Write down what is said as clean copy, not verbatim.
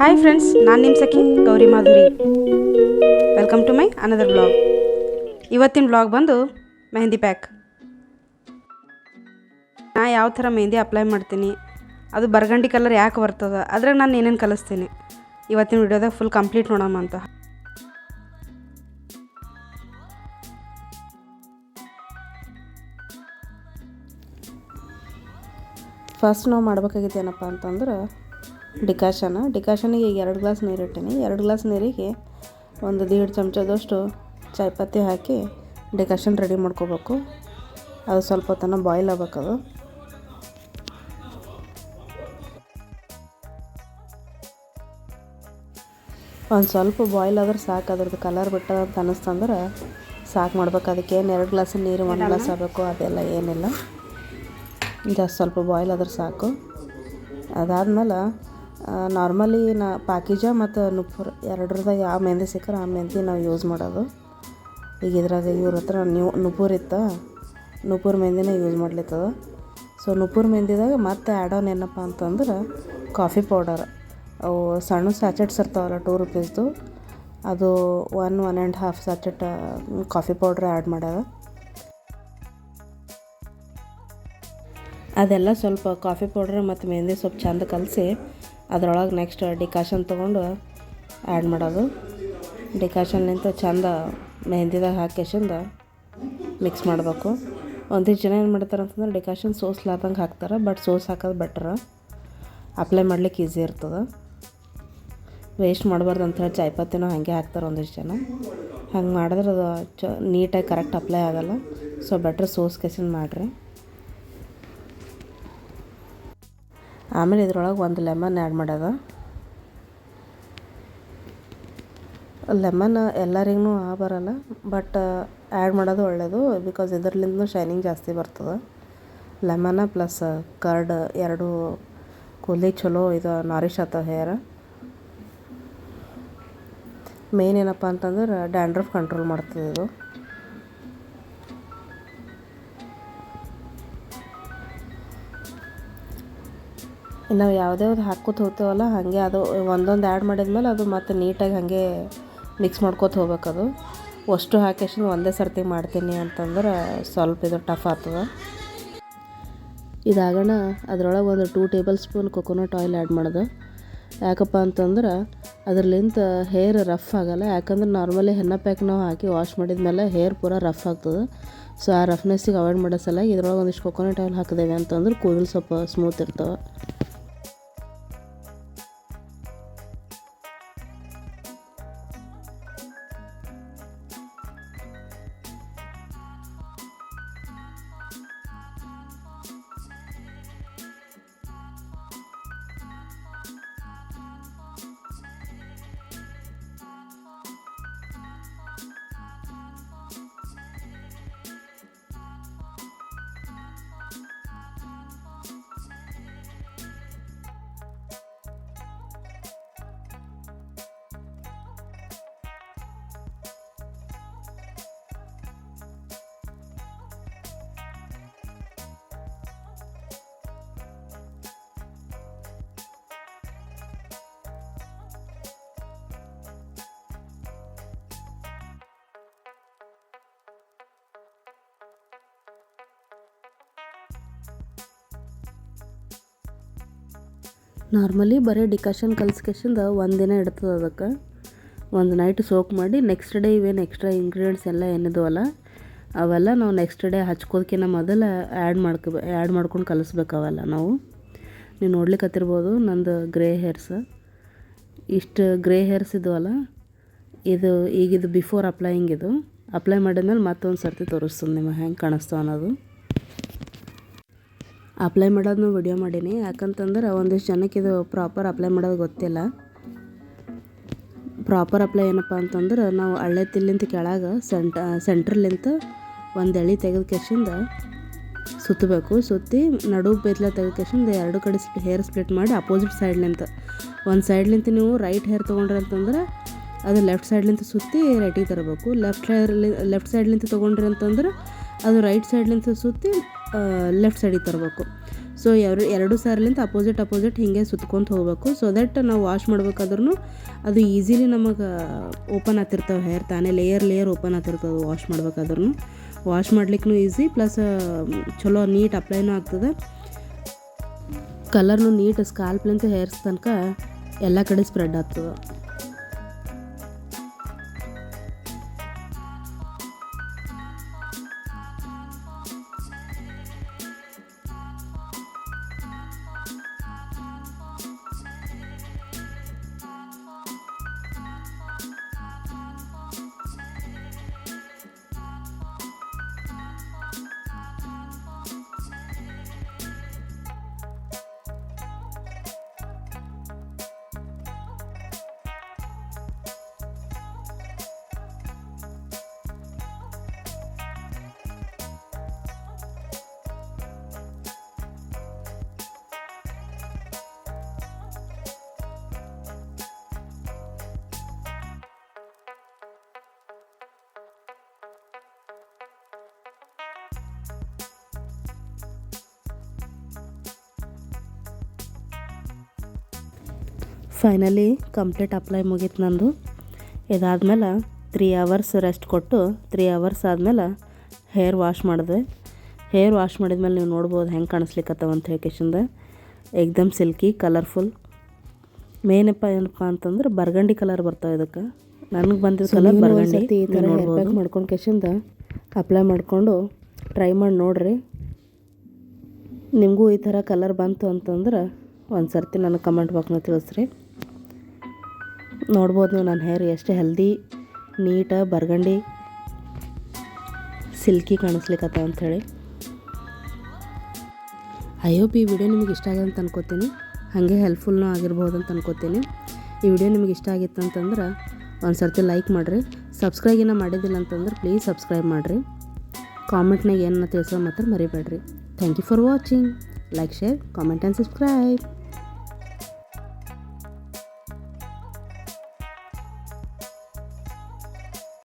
Hi friends, ನಾನು ನಿಮ್ಮ ಸಖಿ Gauri Madhuri. Welcome to my another blog. ಇವತ್ತಿನ ಬ್ಲಾಗ್ ಬಂದು ಮೆಹಂದಿ ಪ್ಯಾಕ್. ನಾ ಯಾವ ಥರ ಮೆಹಂದಿ ಅಪ್ಲೈ ಮಾಡ್ತೀನಿ, ಅದು ಬರ್ಗಂಡಿ ಕಲರ್ ಯಾಕೆ ಬರ್ತದೆ, ಅದ್ರಾಗ ನಾನು ಏನೇನು ಕಲಿಸ್ತೀನಿ ಇವತ್ತಿನ ವಿಡಿಯೋದಾಗ ಫುಲ್ ಕಂಪ್ಲೀಟ್ ನೋಡೋಣ ಅಂತ. ಫಸ್ಟ್ ನಾವು ಮಾಡ್ಬೇಕಾಗಿತ್ತು ಏನಪ್ಪ ಅಂತಂದ್ರೆ ಡಿಕಾಷನಿಗೆ 2 ಗ್ಲಾಸ್ ನೀರು ಇಟ್ಟೀನಿ. 2 ಗ್ಲಾಸ್ ನೀರಿಗೆ 1.5 ಚಮಚದಷ್ಟು ಚಾಯ್ಪತ್ತಿ ಹಾಕಿ ಡಿಕಾಷನ್ ರೆಡಿ ಮಾಡ್ಕೋಬೇಕು. ಅದು ಸ್ವಲ್ಪ ಹೊತ್ತನ ಬಾಯ್ಲ್ ಆಗಬೇಕದು. ಒಂದು ಸ್ವಲ್ಪ ಬಾಯ್ಲ್ ಆದ್ರೆ ಸಾಕು. ಅದ್ರದ್ದು ಕಲರ್ ಬಿಟ್ಟದ ಅಂತ ಅನ್ನಿಸ್ತಂದ್ರೆ ಸಾಕು ಮಾಡ್ಬೇಕು. ಅದಕ್ಕೆ ಏನು 2 ಗ್ಲಾಸ್ ನೀರು 1 ಗ್ಲಾಸ್ ಆಗಬೇಕು ಅದೆಲ್ಲ ಏನಿಲ್ಲ. ಜಾಸ್ತಿ ಸ್ವಲ್ಪ ಬಾಯ್ಲ್ ಆದ್ರೆ ಸಾಕು. ಅದಾದಮೇಲೆ ನಾರ್ಮಲಿ ಪಾಕಿಜ ಮತ್ತು ನುಪ್ಪುರ್ ಎರಡರದಾಗ ಯಾವ ಮೆಹಂದಿ ಸಿಕ್ಕರೆ ಆ ಮೆಹಂದಿ ನಾವು ಯೂಸ್ ಮಾಡೋದು. ಈಗ ಇದ್ರಾಗ ಇವ್ರ ಹತ್ರ ನುಪ್ಪುರ್ ಇತ್ತು, ನುಪ್ಪುರ್ ಮೆಹಂದಿನೇ ಯೂಸ್ ಮಾಡ್ಲಿತ್ತದ. ಸೊ ನುಪ್ಪುರ್ ಮೆಹಂದಿದಾಗ ಮತ್ತೆ ಆ್ಯಡ್ ಆನ್ ಏನಪ್ಪ ಅಂತಂದ್ರೆ ಕಾಫಿ ಪೌಡರ್. ಅವು ಸಣ್ಣ ಸ್ಯಾಚೆಟ್ಸ್ ಇರ್ತಾವಲ್ಲ 2 ರೂಪೀಸ್ದು, ಅದು 1.5 ಸ್ಯಾಚೆಟ್ ಕಾಫಿ ಪೌಡ್ರ್ ಆ್ಯಡ್ ಮಾಡ್ಯಾರ. ಅದೆಲ್ಲ ಸ್ವಲ್ಪ ಕಾಫಿ ಪೌಡ್ರ್ ಮತ್ತು ಮೆಹಂದಿ ಸ್ವಲ್ಪ ಚೆಂದ ಕಲಸಿ ಅದರೊಳಗೆ ನೆಕ್ಸ್ಟ್ ಡಿಕಾಷನ್ ತೊಗೊಂಡು ಆ್ಯಡ್ ಮಾಡೋದು. ಡಿಕಾಷನ್ಲಿಂತ ಚೆಂದ ಮೆಹಂದಿದಾಗ ಹಾಕಿಸಿಂದ ಮಿಕ್ಸ್ ಮಾಡಬೇಕು. ಒಂದಿಷ್ಟು ಜನ ಏನು ಮಾಡ್ತಾರೆ ಅಂತಂದ್ರೆ ಡಿಕಾಷನ್ ಸೋಸ್ಲಾರ್ದಂಗೆ ಹಾಕ್ತಾರೆ, ಬಟ್ ಸೋಸ್ ಹಾಕೋದು ಬೆಟ್ರ. ಅಪ್ಲೈ ಮಾಡ್ಲಿಕ್ಕೆ ಈಸಿ ಇರ್ತದೆ. ವೇಸ್ಟ್ ಮಾಡಬಾರ್ದು ಅಂಥೇಳಿ ಚಾಯ್ಪತ್ತಿನೂ ಹಾಗೆ ಹಾಕ್ತಾರೆ ಒಂದಿಷ್ಟು ಜನ. ಹಂಗೆ ಮಾಡಿದ್ರೆ ಅದು ನೀಟಾಗಿ ಕರೆಕ್ಟ್ ಅಪ್ಲೈ ಆಗೋಲ್ಲ. ಸೊ ಬೆಟ್ರ್ ಸೋಸ್ ಕೆಸಿಂದ ಮಾಡಿರಿ. ಆಮೇಲೆ ಇದ್ರೊಳಗೆ 1 ಲೆಮನ್ ಆ್ಯಡ್ ಮಾಡ್ಯದ. ಲೆಮನ್ ಎಲ್ಲರಿಗೂ ಬರೋಲ್ಲ, ಬಟ್ ಆ್ಯಡ್ ಮಾಡೋದು ಒಳ್ಳೆಯದು. ಬಿಕಾಸ್ ಇದರ್ಲಿಂದ ಶೈನಿಂಗ್ ಜಾಸ್ತಿ ಬರ್ತದೆ. ಲೆಮನ ಪ್ಲಸ್ ಕರ್ಡ್ ಎರಡು ಕೂದಲಿಗೆ ಚಲೋ ಇದು ನಾರಿಶ್ ಆಗ್ತದೆ ಹೇರ್. ಮೇನ್ ಏನಪ್ಪ ಅಂತಂದ್ರೆ ಡ್ಯಾಂಡ್ರಫ್ ಕಂಟ್ರೋಲ್ ಮಾಡ್ತದೆ ಇದು. ನಾವು ಯಾವ್ದ್ಯಾವ್ದು ಹಾಕ್ಕೋತ ಹೋಗ್ತೇವಲ್ಲ ಹಾಗೆ ಅದು ಒಂದೊಂದು ಆ್ಯಡ್ ಮಾಡಿದ್ಮೇಲೆ ಅದು ಮತ್ತು ನೀಟಾಗಿ ಹಾಗೆ ಮಿಕ್ಸ್ ಮಾಡ್ಕೋತ ಹೋಗ್ಬೇಕದು. ಅಷ್ಟು ಹಾಕಿಷ್ಟು ಒಂದೇ ಸರ್ತಿ ಮಾಡ್ತೀನಿ ಅಂತಂದ್ರೆ ಸ್ವಲ್ಪ ಇದು ಟಫ್ ಆಗ್ತದೆ. ಇದಾಗೋಣ ಅದ್ರೊಳಗೆ ಒಂದು 2 table spoon coconut oil add ಮಾಡೋದು. ಯಾಕಪ್ಪ ಅಂತಂದ್ರೆ ಅದ್ರಲ್ಲಿಂತ ಹೇರ್ ರಫ್ ಆಗೋಲ್ಲ. ಯಾಕಂದ್ರೆ ನಾರ್ಮಲಿ ಹೆನ್ನ ಪ್ಯಾಕ್ ನಾವು ಹಾಕಿ ವಾಶ್ ಮಾಡಿದ್ಮೇಲೆ ಹೇರ್ ಪೂರ ರಫ್ ಆಗ್ತದೆ. ಸೊ ಆ ರಫ್ನೆಸ್ಸಿಗೆ ಅವಾಯ್ಡ್ ಮಾಡೋ ಸಲ ಇದ್ರೊಳಗೆ ಒಂದಿಷ್ಟು ಕೊಕೊನಟ್ ಆಯಿಲ್ ಹಾಕಿದೇವೆ ಅಂತಂದ್ರೆ ಕೂದಲು ಸ್ವಲ್ಪ ಸ್ಮೂತ್ ಇರ್ತವೆ. ನಾರ್ಮಲಿ ಬರೀ ಡಿಕಾಷನ್ ಕಲ್ಸ್ಕೇಶಿಂದ ಒಂದಿನ ಇಡ್ತದೆ. ಅದಕ್ಕೆ ಒಂದು ನೈಟ್ ಸೋಕ್ ಮಾಡಿ ನೆಕ್ಸ್ಟ್ ಡೇ ಇವೇನು ಎಕ್ಸ್ಟ್ರಾ ಇಂಗ್ರೀಡಿಯೆಂಟ್ಸ್ ಎಲ್ಲ ಏನಿದವಲ್ಲ ಅವೆಲ್ಲ ನಾವು ನೆಕ್ಸ್ಟ್ ಡೇ ಹಚ್ಕೋದಕ್ಕಿಂತ ಮೊದಲು ಆ್ಯಡ್ ಮಾಡ್ಕೊಂಡು ಕಲಿಸ್ಬೇಕು. ಅವೆಲ್ಲ ನೀವು ನೋಡ್ಲಿಕ್ಕತ್ತಿರ್ಬೋದು ನಂದು ಗ್ರೇ ಹೇರ್ಸ್. ಇಷ್ಟು ಗ್ರೇ ಹೇರ್ಸ್ ಇದ್ವಲ್ಲ, ಈಗಿದು ಬಿಫೋರ್ ಅಪ್ಲೈಯಿಂಗ್. ಇದು ಅಪ್ಲೈ ಮಾಡಿದ್ಮೇಲೆ ಮತ್ತೊಂದು ಸರ್ತಿ ತೋರಿಸ್ತೀನಿ ನಿಮಗೆ ಹೆಂಗೆ ಕಾಣಿಸ್ತಾವ ಅನ್ನೋದು. ಅಪ್ಲೈ ಮಾಡೋದನ್ನು ವಿಡಿಯೋ ಮಾಡೀನಿ. ಯಾಕಂತಂದ್ರೆ ಒಂದಿಷ್ಟು ಜನಕ್ಕೆ ಇದು ಪ್ರಾಪರ್ ಅಪ್ಲೈ ಮಾಡೋದು ಗೊತ್ತಿಲ್ಲ. ಪ್ರಾಪರ್ ಅಪ್ಲೈ ಏನಪ್ಪ ಅಂತಂದ್ರೆ ನಾವು ಹಳ್ಳೆ ತಿಲ್ಲಿಂತ ಕೆಳಗೆ ಸೆಂಟ್ರಲ್ಲಿಂತ ಒಂದು ಎಳೆ ತೆಗೆದ ಕೆಶಿಂದ ಸುತ್ತಬೇಕು. ಸುತ್ತಿ ನಡು ಬೇತ್ಲ ತೆಗೆದ ಕೆಶಿಂದ 2 ಕಡೆ ಹೇರ್ ಸ್ಪ್ಲಿಟ್ ಮಾಡಿ ಅಪೋಸಿಟ್ ಸೈಡ್ಲಿಂತ ಒಂದು ಸೈಡ್ಲಿಂತ ನೀವು ರೈಟ್ ಹೇರ್ ತೊಗೊಂಡ್ರಿ ಅಂತಂದ್ರೆ ಅದು ಲೆಫ್ಟ್ ಸೈಡ್ಲಿಂತ ಸುತ್ತಿ ರೈಟಿಗೆ ತರಬೇಕು. ಲೆಫ್ಟ್ ಸೈಡ್ಲಿಂತ ತೊಗೊಂಡ್ರಿ ಅಂತಂದ್ರೆ ಅದು ರೈಟ್ ಸೈಡ್ಲಿಂತ ಸುತ್ತಿ ಲೆಫ್ಟ್ ಸೈಡಿಗೆ ತರಬೇಕು. ಸೊ ಎರಡು ಸಾರಿಲಿಂದ ಅಪೋಸಿಟ್ ಹೀಗೆ ಸುತ್ಕೊಂತ ಹೋಗ್ಬೇಕು. ಸೊ ದಟ್ ನಾವು ವಾಶ್ ಮಾಡ್ಬೇಕಾದ್ರೂ ಅದು ಈಸಿಲಿ ನಮಗೆ ಓಪನ್ ಆಗ್ತಿರ್ತಾವೆ ಹೇರ್ ತಾನೇ ಲೇಯರ್ ಓಪನ್ ಆಗ್ತಿರ್ತವೆ. ವಾಶ್ ಮಾಡ್ಲಿಕ್ಕೂ ಈಸಿ, ಪ್ಲಸ್ ಚಲೋ ನೀಟ್ ಅಪ್ಲೈನೂ ಆಗ್ತದೆ. ಕಲರ್ನು ನೀಟ್ ಸ್ಕಾಲ್ಪ್ಲಿಂತ ಹೇರ್ಸ್ ತನಕ ಎಲ್ಲ ಕಡೆ ಸ್ಪ್ರೆಡ್ ಆಗ್ತದೆ. ಫೈನಲಿ ಕಂಪ್ಲೀಟ್ ಅಪ್ಲೈ ಮುಗೀತು ನಂದು. ಇದಾದ್ಮೇಲೆ 3 hours ರೆಸ್ಟ್ ಕೊಟ್ಟು 3 hours ಆದಮೇಲೆ ಹೇರ್ ವಾಶ್ ಮಾಡಿದೆ. ಹೇರ್ ವಾಶ್ ಮಾಡಿದ್ಮೇಲೆ ನೀವು ನೋಡ್ಬೋದು ಹೆಂಗೆ ಕಾಣಿಸ್ಲಿಕ್ಕತ್ತವ ಅಂತ ಹೇಳ್ಕೇಶಿಂದ ಏಕ್ದಮ್ ಸಿಲ್ಕಿ ಕಲರ್ಫುಲ್. ಏನಪ್ಪ ಅಂತಂದ್ರೆ ಬರ್ಗಂಡಿ ಕಲರ್ ಬರ್ತಾವೆ ಇದಕ್ಕೆ. ನನಗೆ ಬಂದಿದ್ದ ಕಲರ್ ಬರ್ಗಂಡಿ. ಈ ಥರ ಹೇರ್ ಪ್ಯಾಕ್ ಮಾಡ್ಕೊಂಡು ಕೇಶಿಂದ ಅಪ್ಲೈ ಮಾಡಿಕೊಂಡು ಟ್ರೈ ಮಾಡಿ ನೋಡಿರಿ. ನಿಮಗೂ ಈ ಥರ ಕಲರ್ ಬಂತು ಅಂತಂದ್ರೆ ಒಂದು ಸರ್ತಿ ನನಗೆ ಕಮೆಂಟ್ ಬಾಕ್ಸ್ನ ತಿಳಿಸ್ರಿ. ನೋಡ್ಬೋದು ನೀವು ನನ್ನ ಹೇರ್ ಎಷ್ಟು ಹೆಲ್ದಿ, ನೀಟ, ಬರ್ಗಂಡಿ, ಸಿಲ್ಕಿ ಕಾಣಿಸ್ಲಿಕ್ಕತ್ತ ಅಂಥೇಳಿ. ಐ ಹೋಪ್ ಈ ವಿಡಿಯೋ ನಿಮಗೆ ಇಷ್ಟ ಆಗಿದೆ ಅಂತ ಅನ್ಕೋತೀನಿ. ಹಾಗೆ ಹೆಲ್ಪ್ಫುಲ್ನೂ ಆಗಿರ್ಬೋದು ಅಂತ ಅನ್ಕೋತೀನಿ. ಈ ವಿಡಿಯೋ ನಿಮಗೆ ಇಷ್ಟ ಆಗಿತ್ತು ಅಂತಂದ್ರೆ ಒಂದು ಸರ್ತಿ ಲೈಕ್ ಮಾಡಿರಿ. ಸಬ್ಸ್ಕ್ರೈಬ್ ಏನೋ ಮಾಡಿದ್ದಿಲ್ಲ ಅಂತಂದ್ರೆ ಪ್ಲೀಸ್ ಸಬ್ಸ್ಕ್ರೈಬ್ ಮಾಡಿರಿ. ಕಾಮೆಂಟ್ನಾಗ ಏನನ್ನ ತಿಳಿಸೋ ಮಾತ್ರ ಮರಿಬೇಡ್ರಿ. Thank you for watching. Like, share, comment and subscribe.